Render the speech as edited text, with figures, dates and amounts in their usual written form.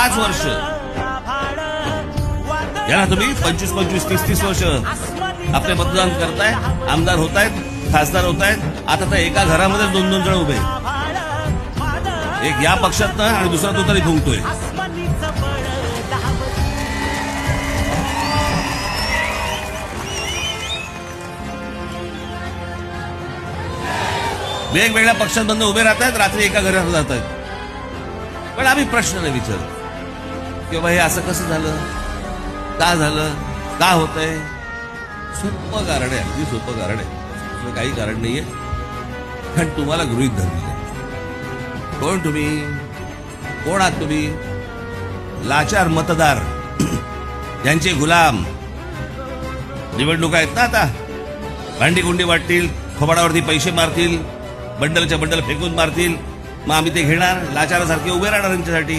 5 वर्ष याला तुम्ही 25-25, 30-30 वर्ष आपले मतदान करताय, आमदार होतायत, खासदार होतायत. आता तर एका घरामध्ये 2-2 जण उभे, एक या पक्षात आणि दुसरा तो तरी भुंकतोय. वेगवेगळ्या पक्षांमधून उभे राहतात, रात्री एका घरात जातात. पण आम्ही प्रश्न नाही विचारत की बाबा हे असं कसं झालं, का झालं, का होतंय. सोपं कारण आहे, अगदी सोपं कारण आहे, दुसरं काही कारण नाहीये. कारण तुम्हाला गृहीत धरले. कोण तुम्ही, कोण आहात तुम्ही? लाचार मतदार, ज्यांचे गुलाम. निवडणुका आहेत ना आता, भांडी कुंडी वाटतील, खोबाडावरती पैसे मारतील, बंडलच्या बंडल फेकून मारतील. मग आम्ही ते घेणार, लाचारासारखे उभे राहणार त्यांच्यासाठी.